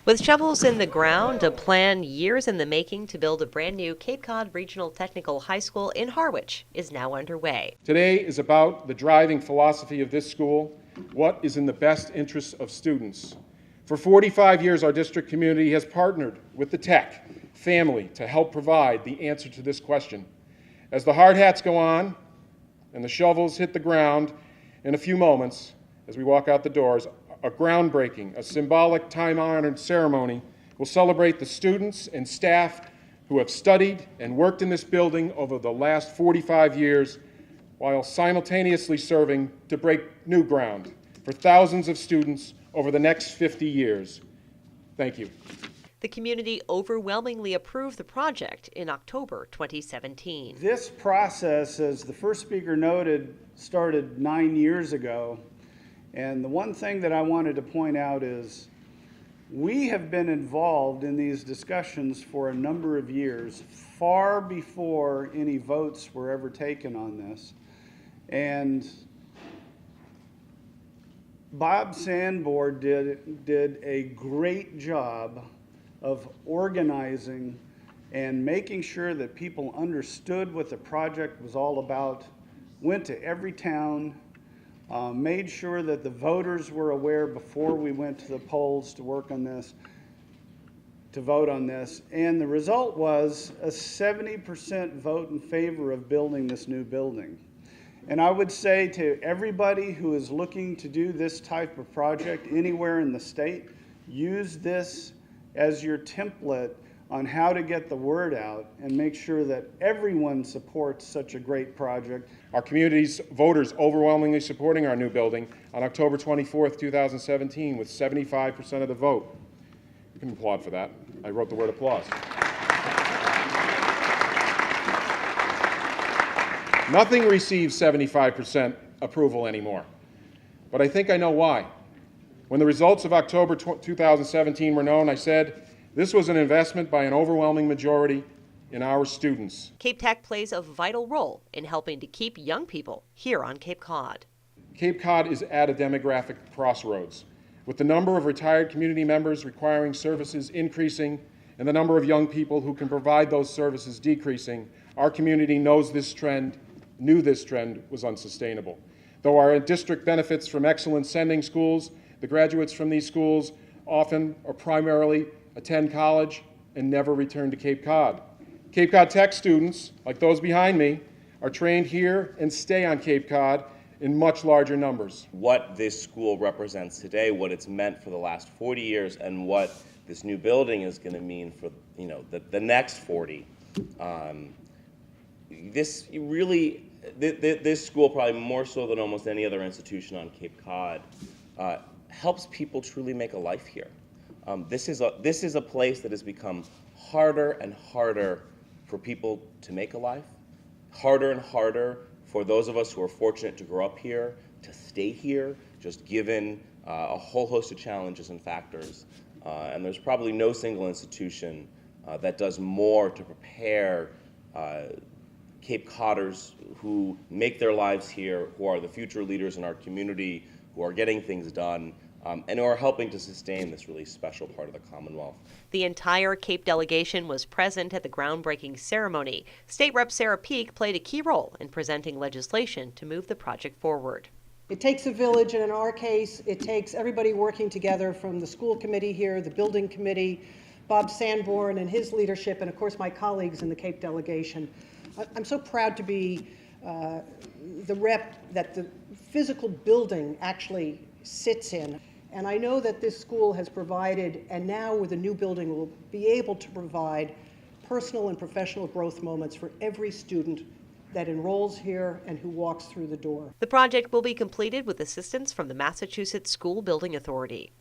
With shovels in the ground, a plan years in the making to build a brand new Cape Cod Regional Technical High School in Harwich is now underway. Today is about the driving philosophy of this school, what is in the best interests of students. For 45 years, our district community has partnered with the tech family to help provide the answer to this question. As the hard hats go on and the shovels hit the ground in a few moments, as we walk out the doors, a groundbreaking, a symbolic, time-honored ceremony will celebrate the students and staff who have studied and worked in this building over the last 45 years while simultaneously serving to break new ground for thousands of students over the next 50 years. Thank you. The community overwhelmingly approved the project in October 2017. This process, as the first speaker noted, started 9 years ago. And the one thing that I wanted to point out is we have been involved in these discussions for a number of years, far before any votes were ever taken on this. And Bob Sanborn did a great job of organizing and making sure that people understood what the project was all about, went to every town, made sure that the voters were aware before we went to the polls to work on this, to vote on this. And the result was a 70% vote in favor of building this new building. And I would say to everybody who is looking to do this type of project anywhere in the state, use this as your template on how to get the word out and make sure that everyone supports such a great project. Our community's voters overwhelmingly supporting our new building on October 24th, 2017 with 75% of the vote. You can applaud for that. I wrote the word applause. Nothing receives 75% approval anymore, but I think I know why. When the results of October 2017 were known, I said, this was an investment by an overwhelming majority in our students. Cape Tech plays a vital role in helping to keep young people here on Cape Cod. Cape Cod is at a demographic crossroads. With the number of retired community members requiring services increasing and the number of young people who can provide those services decreasing, our community knew this trend was unsustainable. Though our district benefits from excellent sending schools, the graduates from these schools often or primarily attend college and never return to Cape Cod. Cape Cod Tech students, like those behind me, are trained here and stay on Cape Cod in much larger numbers. What this school represents today, what it's meant for the last 40 years, and what this new building is going to mean for the next 40. This school, probably more so than almost any other institution on Cape Cod, helps people truly make a life here. This is a place that has become harder and harder for people to make a life, harder and harder for those of us who are fortunate to grow up here to stay here, just given a whole host of challenges and factors. And there's probably no single institution that does more to prepare Cape Codders who make their lives here, who are the future leaders in our community, who are getting things done, and who are helping to sustain this really special part of the Commonwealth. The entire Cape delegation was present at the groundbreaking ceremony. State Rep Sarah Peak played a key role in presenting legislation to move the project forward. It takes a village, and in our case, it takes everybody working together from the school committee here, the building committee, Bob Sanborn and his leadership, and of course my colleagues in the Cape delegation. I'm so proud to be the rep that the physical building actually sits in. And I know that this school has provided, and now with a new building will be able to provide personal and professional growth moments for every student that enrolls here and who walks through the door. The project will be completed with assistance from the Massachusetts School Building Authority.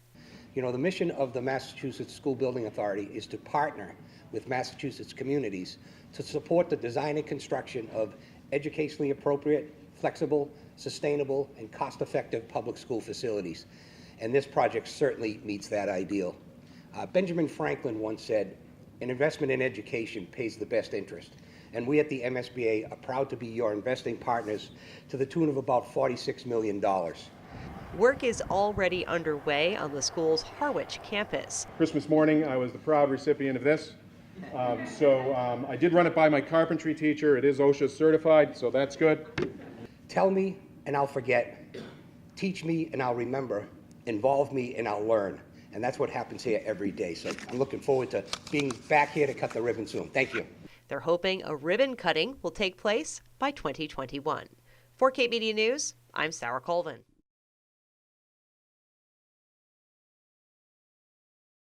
You know, the mission of the Massachusetts School Building Authority is to partner with Massachusetts communities to support the design and construction of educationally appropriate, flexible, sustainable, and cost-effective public school facilities. And this project certainly meets that ideal. Benjamin Franklin once said, "An investment in education pays the best interest." And we at the MSBA are proud to be your investing partners to the tune of about $46 million. Work is already underway on the school's Harwich campus. Christmas morning, I was the proud recipient of this. I did run it by my carpentry teacher. It is OSHA certified, so that's good. Tell me and I'll forget. Teach me and I'll remember. Involve me and I'll learn. And that's what happens here every day. So I'm looking forward to being back here to cut the ribbon soon. Thank you. They're hoping a ribbon cutting will take place by 2021. For Cape Media News, I'm Sarah Colvin.